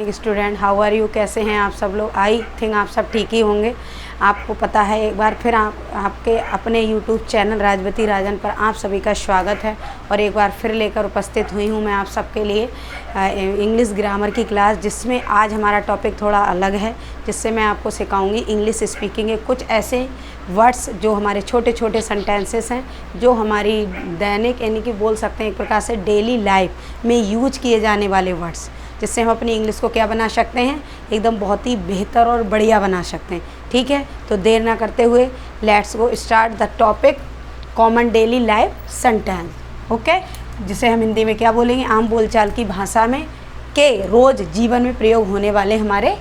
Morning student, how are you, कैसे हैं आप सब लोग। आई थिंक आप सब ठीक ही होंगे। आपको पता है, एक बार फिर आपके अपने यूट्यूब चैनल राजवती राजन पर आप सभी का स्वागत है। और एक बार फिर लेकर उपस्थित हुई हूँ मैं आप सबके लिए इंग्लिश ग्रामर की क्लास, जिसमें आज हमारा टॉपिक थोड़ा अलग है, जिससे मैं आपको सिखाऊंगी इंग्लिश स्पीकिंग के कुछ ऐसे वर्ड्स जो हमारे छोटे छोटे सेंटेंसेस हैं, जो हमारी दैनिक यानी कि बोल सकते हैं एक प्रकार से डेली लाइफ में यूज किए जाने वाले वर्ड्स, जिससे हम अपनी इंग्लिश को क्या बना सकते हैं, एकदम बहुत ही बेहतर और बढ़िया बना सकते हैं। ठीक है, तो देर ना करते हुए let's go start the topic common daily life sentence. Okay, जिसे हम हिंदी में क्या बोलेंगे, आम बोलचाल की भाषा में के रोज़ जीवन में प्रयोग होने वाले हमारे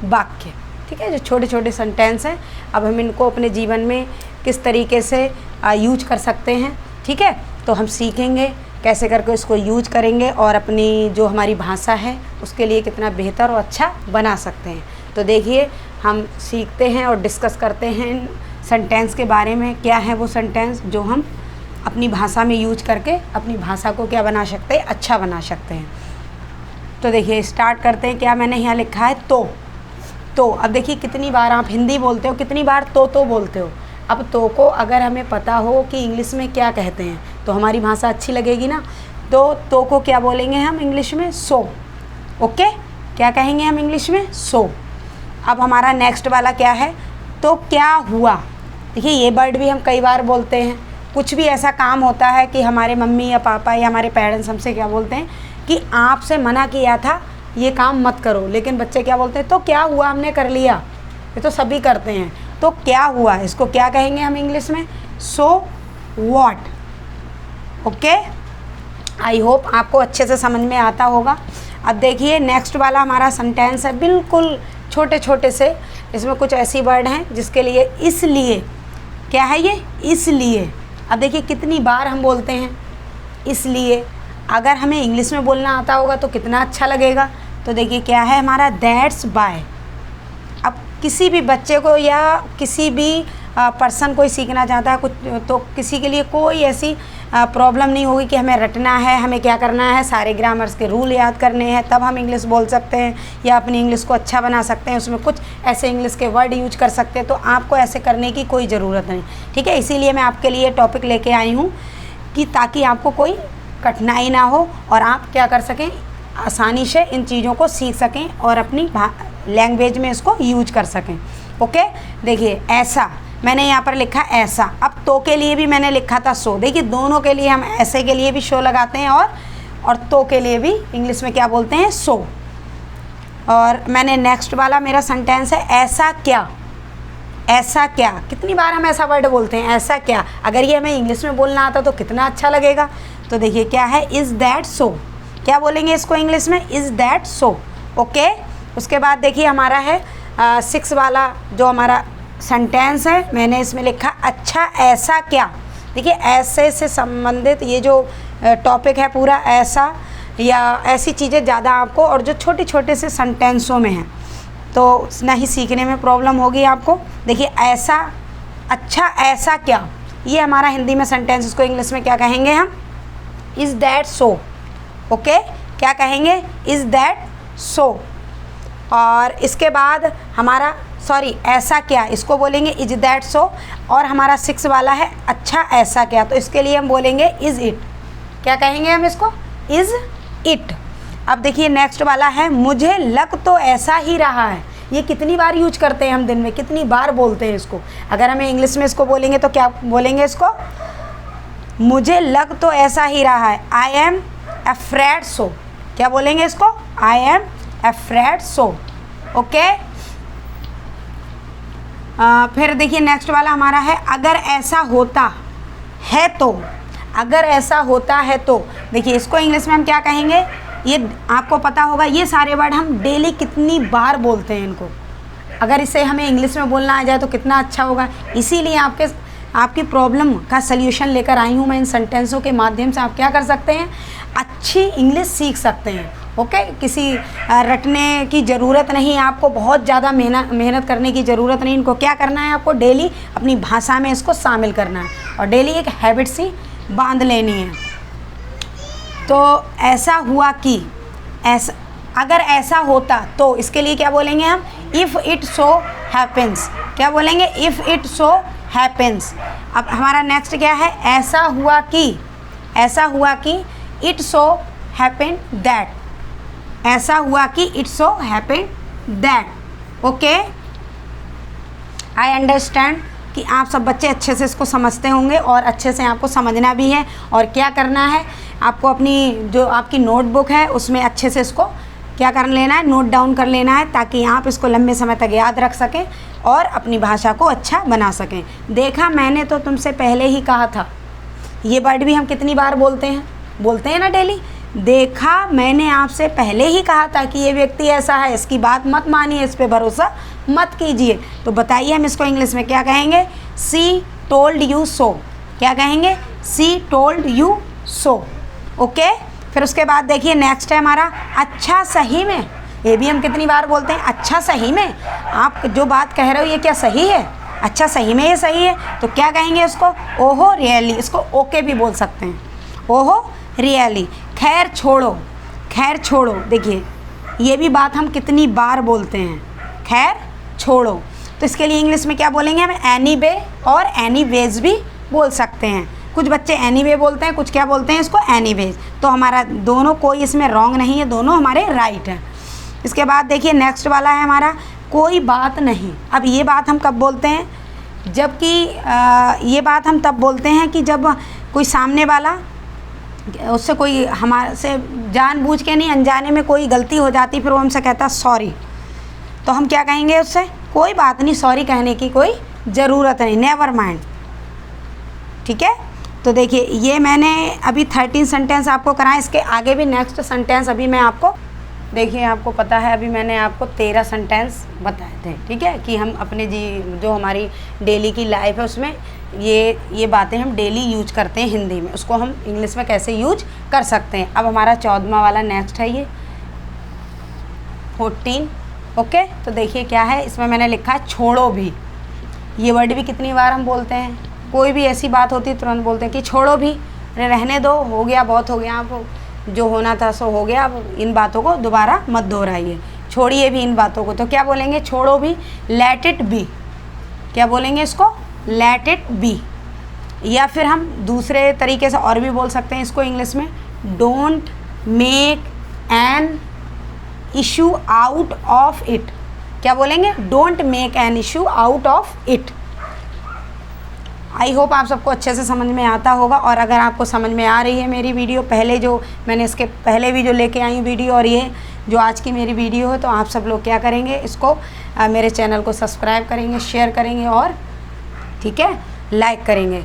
वाक्य। ठीक है, जो छोटे छोटे सेंटेंस हैं, अब हम इनको अपने जीवन में किस तरीके से यूज कर सकते हैं। ठीक है, तो हम सीखेंगे कैसे करके इसको यूज करेंगे और अपनी जो हमारी भाषा है उसके लिए कितना बेहतर और अच्छा बना सकते हैं। तो देखिए, हम सीखते हैं और डिस्कस करते हैं सेंटेंस के बारे में, क्या है वो सेंटेंस जो हम अपनी भाषा में यूज करके अपनी भाषा को क्या बना सकते हैं, अच्छा बना सकते हैं। तो देखिए स्टार्ट करते हैं। क्या मैंने यहाँ लिखा है, तो अब देखिए कितनी बार आप हिंदी बोलते हो, कितनी बार तो बोलते हो। अब तो को अगर हमें पता हो कि इंग्लिश में क्या कहते हैं तो हमारी भाषा अच्छी लगेगी ना। तो को क्या बोलेंगे हम इंग्लिश में, सो। ओके, क्या कहेंगे हम इंग्लिश में, सो। अब हमारा नेक्स्ट वाला क्या है, तो क्या हुआ। देखिए ये वर्ड भी हम कई बार बोलते हैं। कुछ भी ऐसा काम होता है कि हमारे मम्मी या पापा या हमारे पेरेंट्स हमसे क्या बोलते हैं कि आपसे मना किया था ये काम मत करो, लेकिन बच्चे क्या बोलते हैं, तो क्या हुआ, हमने कर लिया। ये तो सभी करते हैं। तो क्या हुआ, इसको क्या कहेंगे हम इंग्लिश में, so what. Okay, I hope आपको अच्छे से समझ में आता होगा। अब देखिए नेक्स्ट वाला हमारा सेंटेंस है, बिल्कुल छोटे छोटे से। इसमें कुछ ऐसी वर्ड हैं जिसके लिए इसलिए, क्या है ये, इसलिए। अब देखिए कितनी बार हम बोलते हैं इसलिए। अगर हमें इंग्लिश में बोलना आता होगा तो कितना अच्छा लगेगा। तो देखिए क्या है हमारा, दैट्स बाय। अब किसी भी बच्चे को या किसी भी पर्सन कोई सीखना चाहता है कुछ, तो किसी के लिए कोई ऐसी प्रॉब्लम नहीं होगी कि हमें रटना है, हमें क्या करना है, सारे ग्रामर्स के रूल याद करने हैं, तब हम इंग्लिश बोल सकते हैं या अपनी इंग्लिश को अच्छा बना सकते हैं। उसमें कुछ ऐसे इंग्लिश के वर्ड यूज कर सकते हैं। तो आपको ऐसे करने की कोई ज़रूरत नहीं। ठीक है, इसीलिए मैं आपके लिए टॉपिक लेके आई हूँ कि ताकि आपको कोई कठिनाई ना हो और आप क्या कर सकें, आसानी से इन चीज़ों को सीख सकें और अपनी लैंग्वेज में इसको यूज कर सकें। ओके, देखिए ऐसा मैंने यहाँ पर लिखा ऐसा। अब तो के लिए भी मैंने लिखा था सो। देखिए दोनों के लिए हम ऐसे के लिए भी शो लगाते हैं और तो के लिए भी इंग्लिश में क्या बोलते हैं, सो। और मैंने नेक्स्ट वाला मेरा सेंटेंस है, ऐसा क्या। ऐसा क्या, कितनी बार हम ऐसा वर्ड बोलते हैं, ऐसा क्या। अगर ये हमें इंग्लिश में बोलना आता तो कितना अच्छा लगेगा। तो देखिए क्या है, इज़ दैट सो। क्या बोलेंगे इसको इंग्लिश में, इज़ दैट सो। ओके, उसके बाद देखिए हमारा है 6 वाला जो हमारा सेंटेंस है, मैंने इसमें लिखा अच्छा ऐसा क्या। देखिए ऐसे से संबंधित ये जो टॉपिक है पूरा, ऐसा या ऐसी चीज़ें ज़्यादा आपको, और जो छोटे छोटे से सेंटेंसों में हैं तो ना ही सीखने में प्रॉब्लम होगी आपको। देखिए ऐसा, अच्छा ऐसा क्या, ये हमारा हिंदी में सेंटेंस, इसको इंग्लिश में क्या कहेंगे हम, इज़ दैट सो। ओके, क्या कहेंगे, इज़ दैट सो। और इसके बाद हमारा ऐसा क्या, इसको बोलेंगे इज दैट सो। और हमारा 6 वाला है अच्छा ऐसा क्या, तो इसके लिए हम बोलेंगे इज़ इट। क्या कहेंगे हम इसको, इज़ इट। अब देखिए नेक्स्ट वाला है, मुझे लग तो ऐसा ही रहा है। ये कितनी बार यूज करते हैं हम दिन में, कितनी बार बोलते हैं इसको। अगर हमें इंग्लिश में इसको बोलेंगे तो क्या बोलेंगे इसको, मुझे लग तो ऐसा ही रहा है, आई एम अफ्रेड सो। क्या बोलेंगे इसको, I am afraid so. Okay, फिर देखिए नेक्स्ट वाला हमारा है, अगर ऐसा होता है तो। अगर ऐसा होता है तो, देखिए इसको इंग्लिश में हम क्या कहेंगे, ये आपको पता होगा। ये सारे वर्ड हम डेली कितनी बार बोलते हैं इनको। अगर इसे हमें इंग्लिश में बोलना आ जाए तो कितना अच्छा होगा। इसीलिए आपकी प्रॉब्लम का सल्यूशन लेकर आई हूँ मैं। इन सेंटेंसों के माध्यम से आप क्या कर सकते हैं, अच्छी इंग्लिश सीख सकते हैं। ओके, किसी रटने की ज़रूरत नहीं, आपको बहुत ज़्यादा मेहनत करने की ज़रूरत नहीं। इनको क्या करना है, आपको डेली अपनी भाषा में इसको शामिल करना है और डेली एक हैबिट सी बांध लेनी है। तो ऐसा हुआ कि, ऐसा अगर ऐसा होता तो, इसके लिए क्या बोलेंगे हम, इफ़ इट सो हैपेंस। क्या बोलेंगे, इफ़ इट सो हैपेंस। अब हमारा नेक्स्ट क्या है, ऐसा हुआ कि, ऐसा हुआ कि इट सो हैपेंड दैट, ऐसा हुआ कि it so happened that. Okay, I understand कि आप सब बच्चे अच्छे से इसको समझते होंगे और अच्छे से आपको समझना भी है। और क्या करना है, आपको अपनी जो आपकी नोटबुक है उसमें अच्छे से इसको क्या कर लेना है, नोट डाउन कर लेना है, ताकि आप इसको लंबे समय तक याद रख सकें और अपनी भाषा को अच्छा बना सकें। देखा, मैंने तो तुमसे पहले ही कहा था, ये वर्ड भी हम कितनी बार बोलते हैं ना डेली। देखा, मैंने आपसे पहले ही कहा था कि ये व्यक्ति ऐसा है, इसकी बात मत मानिए, इस पे भरोसा मत कीजिए। तो बताइए हम इसको इंग्लिश में क्या कहेंगे, सी टोल्ड यू सो। क्या कहेंगे, सी टोल्ड यू सो। ओके, फिर उसके बाद देखिए नेक्स्ट है हमारा अच्छा सही में। ये भी हम कितनी बार बोलते हैं, अच्छा सही में, आप जो बात कह रहे हो ये क्या सही है, अच्छा सही में ये सही है। तो क्या कहेंगे इसको, ओहो रियली, इसको ओके भी बोल सकते हैं, ओहो रियली। खैर छोड़ो, खैर छोड़ो, देखिए ये भी बात हम कितनी बार बोलते हैं, खैर छोड़ो। तो इसके लिए इंग्लिश में क्या बोलेंगे हम, एनीवे और एनीवेज भी बोल सकते हैं। कुछ बच्चे एनीवे बोलते हैं, कुछ क्या बोलते हैं इसको, एनीवेज। तो हमारा दोनों, कोई इसमें रॉन्ग नहीं है, दोनों हमारे राइट हैं। इसके बाद देखिए नेक्स्ट वाला है हमारा कोई बात नहीं। अब ये बात हम कब बोलते हैं, जबकि ये बात हम तब बोलते हैं कि जब कोई सामने वाला, उससे कोई हमारे से जानबूझ के नहीं, अनजाने में कोई गलती हो जाती, फिर वो हमसे कहता सॉरी, तो हम क्या कहेंगे उससे, कोई बात नहीं, सॉरी कहने की कोई ज़रूरत नहीं, नेवर माइंड। ठीक है, तो देखिए ये मैंने अभी 13 सेंटेंस आपको कराएं, इसके आगे भी नेक्स्ट सेंटेंस अभी मैं आपको, देखिए आपको पता है अभी मैंने आपको 13 सेंटेंस बताए थे। ठीक है, कि हम अपने जो हमारी डेली की लाइफ है उसमें ये बातें हम डेली यूज करते हैं हिंदी में, उसको हम इंग्लिश में कैसे यूज कर सकते हैं। अब हमारा 14वां वाला नेक्स्ट है ये 14। ओके, तो देखिए क्या है, इसमें मैंने लिखा है छोड़ो भी। ये वर्ड भी कितनी बार हम बोलते हैं, कोई भी ऐसी बात होती है तुरंत बोलते हैं कि छोड़ो भी, अरे रहने दो, हो गया, बहुत हो गया, आप जो होना था सो हो गया, अब इन बातों को दोबारा मत दोहराइए, छोड़िए भी इन बातों को। तो क्या बोलेंगे, छोड़ो भी, लेट इट बी। क्या बोलेंगे इसको, लेट इट बी। या फिर हम दूसरे तरीके से और भी बोल सकते हैं इसको इंग्लिश में, don't make an issue out of it. क्या बोलेंगे, don't make an issue out of it. I hope आप सबको अच्छे से समझ में आता होगा। और अगर आपको समझ में आ रही है मेरी वीडियो, पहले जो मैंने इसके पहले भी जो लेके आई हूँ वीडियो, और ये जो आज की मेरी वीडियो है, तो आप सब लोग क्या करेंगे, इसको मेरे चैनल को सब्सक्राइब करेंगे, शेयर करेंगे और ठीक है लाइक करेंगे।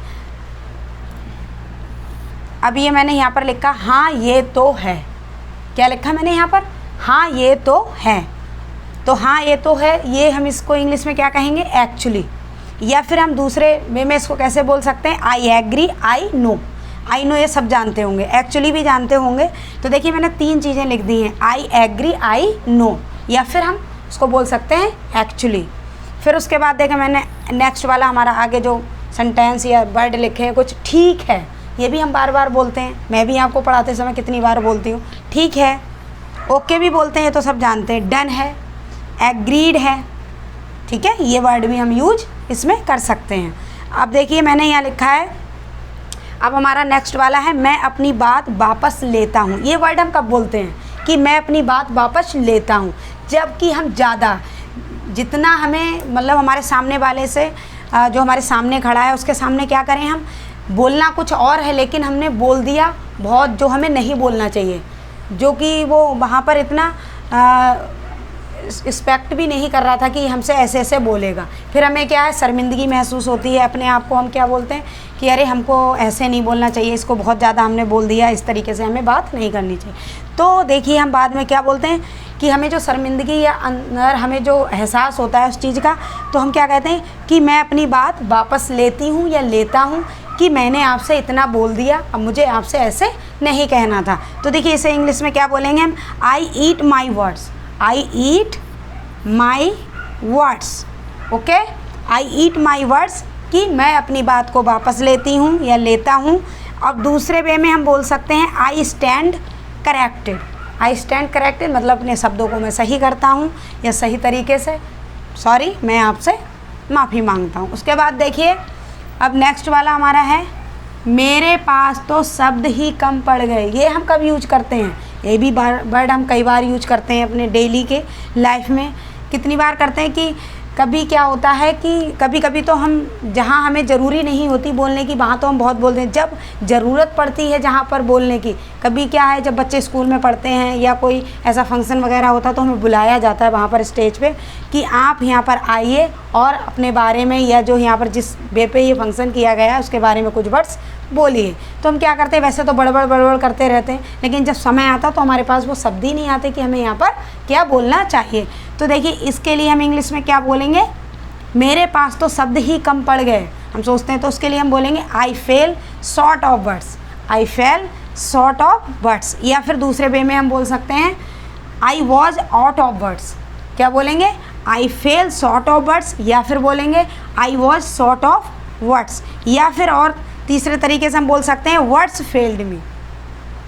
अब ये मैंने यहाँ पर लिखा, हाँ ये तो है। क्या लिखा मैंने यहाँ पर, हाँ ये तो है। तो हाँ ये तो है, ये हम इसको इंग्लिश में क्या कहेंगे, एक्चुअली। या फिर हम दूसरे वे में इसको कैसे बोल सकते हैं, I agree, I know. I know ये सब जानते होंगे, एक्चुअली भी जानते होंगे। तो देखिए मैंने 3 चीज़ें लिख दी हैं, आई एग्री, आई नो, या फिर हम इसको बोल सकते हैं एक्चुअली। फिर उसके बाद देखिए मैंने नेक्स्ट वाला हमारा आगे जो सेंटेंस या वर्ड लिखे हैं कुछ, ठीक है, ये भी हम बार बार बोलते हैं। मैं भी आपको पढ़ाते समय कितनी बार बोलती हूँ, ठीक है। ओके भी बोलते हैं, तो सब जानते हैं। डन है, एग्रीड है, ठीक है, ये वर्ड भी हम यूज इसमें कर सकते हैं। अब देखिए मैंने यहाँ लिखा है, अब हमारा नेक्स्ट वाला है, मैं अपनी बात वापस लेता हूँ। ये वर्ड हम कब बोलते हैं कि मैं अपनी बात वापस लेता हूँ, जबकि हम ज़्यादा, जितना हमें मतलब हमारे सामने वाले से, जो हमारे सामने खड़ा है उसके सामने क्या करें, हम बोलना कुछ और है, लेकिन हमने बोल दिया बहुत जो हमें नहीं बोलना चाहिए, जो कि वो वहाँ पर इतना एक्सपेक्ट भी नहीं कर रहा था कि हमसे ऐसे ऐसे बोलेगा। फिर हमें क्या है, शर्मिंदगी महसूस होती है अपने आप को। हम क्या बोलते हैं कि अरे हमको ऐसे नहीं बोलना चाहिए, इसको बहुत ज़्यादा हमने बोल दिया, इस तरीके से हमें बात नहीं करनी चाहिए। तो देखिए हम बाद में क्या बोलते हैं कि हमें जो शर्मिंदगी या अंदर हमें जो एहसास होता है उस चीज़ का, तो हम क्या कहते हैं कि मैं अपनी बात वापस लेती हूँ या लेता हूँ कि मैंने आपसे इतना बोल दिया, अब मुझे आपसे ऐसे नहीं कहना था। तो देखिए इसे इंग्लिश में क्या बोलेंगे हम, I eat my words. I eat my words. Okay, I eat my words, कि मैं अपनी बात को वापस लेती हूँ या लेता हूँ। अब दूसरे वे में हम बोल सकते हैं, I stand corrected. I stand corrected मतलब अपने शब्दों को मैं सही करता हूँ या सही तरीके से, सॉरी मैं आपसे माफ़ी मांगता हूँ। उसके बाद देखिए अब नेक्स्ट वाला हमारा है मेरे पास तो शब्द ही कम पड़ गए। ये हम कब यूज करते हैं? ये भी वर्ड हम कई बार यूज करते हैं अपने डेली के लाइफ में। कितनी बार करते हैं कि कभी क्या होता है कि कभी कभी तो हम जहाँ हमें ज़रूरी नहीं होती बोलने की वहाँ तो हम बहुत बोलते हैं। जब ज़रूरत पड़ती है जहाँ पर बोलने की, कभी क्या है जब बच्चे स्कूल में पढ़ते हैं या कोई ऐसा फंक्शन वगैरह होता है तो हमें बुलाया जाता है वहाँ पर स्टेज पे कि आप यहाँ पर आइए और अपने बारे में या जो यहाँ पर जिस वे पे ये फंक्शन किया गया है उसके बारे में कुछ वर्ड्स बोलिए। तो हम क्या करते हैं, वैसे तो बड़बड़ करते रहते हैं, लेकिन जब समय आता तो हमारे पास वो शब्द ही नहीं आते कि हमें यहाँ पर क्या बोलना चाहिए। तो देखिए इसके लिए हम इंग्लिश में क्या बोलेंगे, मेरे पास तो शब्द ही कम पड़ गए। हम सोचते हैं तो उसके लिए हम बोलेंगे I fell short of words, I fell short of words. या फिर दूसरे वे में हम बोल सकते हैं I was out of words. क्या बोलेंगे, I fell short of words, या फिर बोलेंगे I was short of words. या फिर और तीसरे तरीके से हम बोल सकते हैं वर्ड्स फेल्ड मी,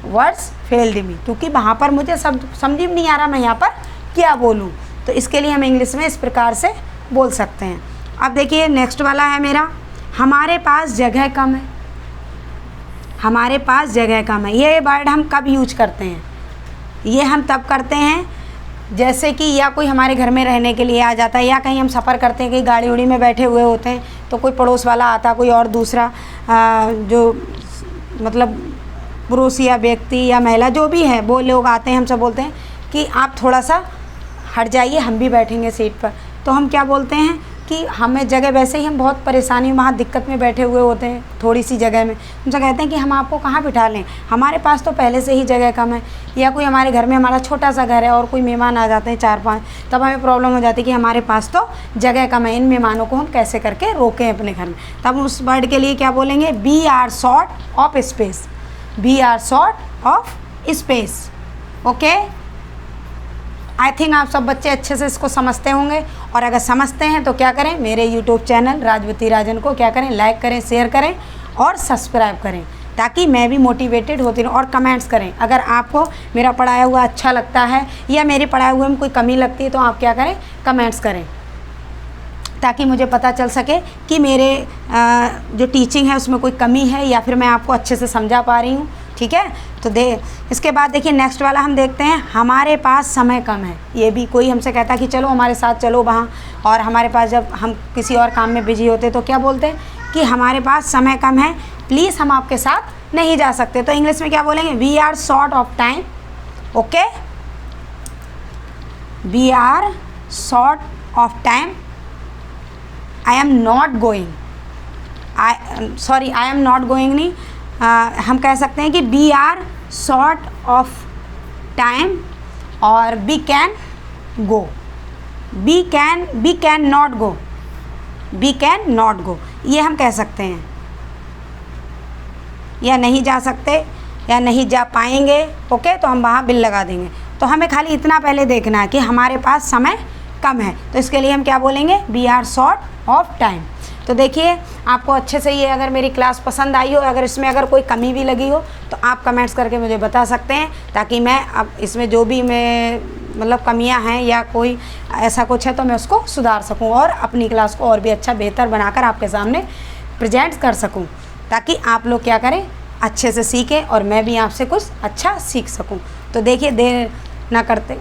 वर्ड्स फेल्ड मी, क्योंकि वहाँ पर मुझे समझ में नहीं आ रहा मैं यहाँ पर क्या बोलूँ। तो इसके लिए हम इंग्लिश में इस प्रकार से बोल सकते हैं। अब देखिए नेक्स्ट वाला है मेरा हमारे पास जगह कम है। हमारे पास जगह कम है, ये वर्ड हम कब यूज करते हैं? ये हम तब करते हैं जैसे कि या कोई हमारे घर में रहने के लिए आ जाता है, या कहीं हम सफ़र करते हैं, कहीं गाड़ी उड़ी में बैठे हुए होते हैं तो कोई पड़ोस वाला आता, कोई और दूसरा जो मतलब पुरुष या व्यक्ति या महिला जो भी है वो लोग आते हैं, हमसे बोलते हैं कि आप थोड़ा सा हट जाइए हम भी बैठेंगे सीट पर। तो हम क्या बोलते हैं कि हमें जगह, वैसे ही हम बहुत परेशानी वहाँ दिक्कत में बैठे हुए होते हैं थोड़ी सी जगह में, उनसे कहते हैं कि हम आपको कहाँ बिठा लें, हमारे पास तो पहले से ही जगह कम है। या कोई हमारे घर में, हमारा छोटा सा घर है और कोई मेहमान आ जाते हैं 4-5, तब हमें प्रॉब्लम हो जाती है कि हमारे पास तो जगह कम है, इन मेहमानों को हम कैसे करके रोकें अपने घर में। तब उस वर्ड के लिए क्या बोलेंगे, we are short of space, we are short of space. Okay, I think आप सब बच्चे अच्छे से इसको समझते होंगे, और अगर समझते हैं तो क्या करें, मेरे यूट्यूब चैनल राजवती राजन को क्या करें, लाइक करें, शेयर करें और सब्सक्राइब करें, ताकि मैं भी मोटिवेटेड होती रहूँ। और कमेंट्स करें, अगर आपको मेरा पढ़ाया हुआ अच्छा लगता है या मेरे पढ़ाए हुए में कोई कमी लगती है तो आप क्या करें, कमेंट्स करें, ताकि मुझे पता चल सके कि मेरे जो टीचिंग है उसमें कोई कमी है या फिर मैं आपको अच्छे से समझा पा रही हूँ। ठीक है, तो इसके बाद देखिए नेक्स्ट वाला हम देखते हैं हमारे पास समय कम है। ये भी कोई हमसे कहता है कि चलो हमारे साथ चलो वहाँ, और हमारे पास जब हम किसी और काम में बिजी होते तो क्या बोलते हैं कि हमारे पास समय कम है, प्लीज़ हम आपके साथ नहीं जा सकते। तो इंग्लिश में क्या बोलेंगे, we are short of time. Okay, we are short of time, I am not going, I am not going नहीं, हम कह सकते हैं कि we are short of time और we can go, we can not go, we can not go, ये हम कह सकते हैं, या नहीं जा सकते या नहीं जा पाएंगे। ओके, तो हम वहाँ बिल लगा देंगे। तो हमें खाली इतना पहले देखना है कि हमारे पास समय कम है, तो इसके लिए हम क्या बोलेंगे, we are short of time. तो देखिए आपको अच्छे से ये अगर मेरी क्लास पसंद आई हो, अगर इसमें अगर कोई कमी भी लगी हो तो आप कमेंट्स करके मुझे बता सकते हैं, ताकि मैं अब इसमें जो भी मैं मतलब कमियां हैं या कोई ऐसा कुछ है तो मैं उसको सुधार सकूं और अपनी क्लास को और भी अच्छा बेहतर बनाकर आपके सामने प्रेजेंट कर सकूं, ताकि आप लोग क्या करें, अच्छे से सीखें और मैं भी आपसे कुछ अच्छा सीख सकूं। तो देखिए देर ना करते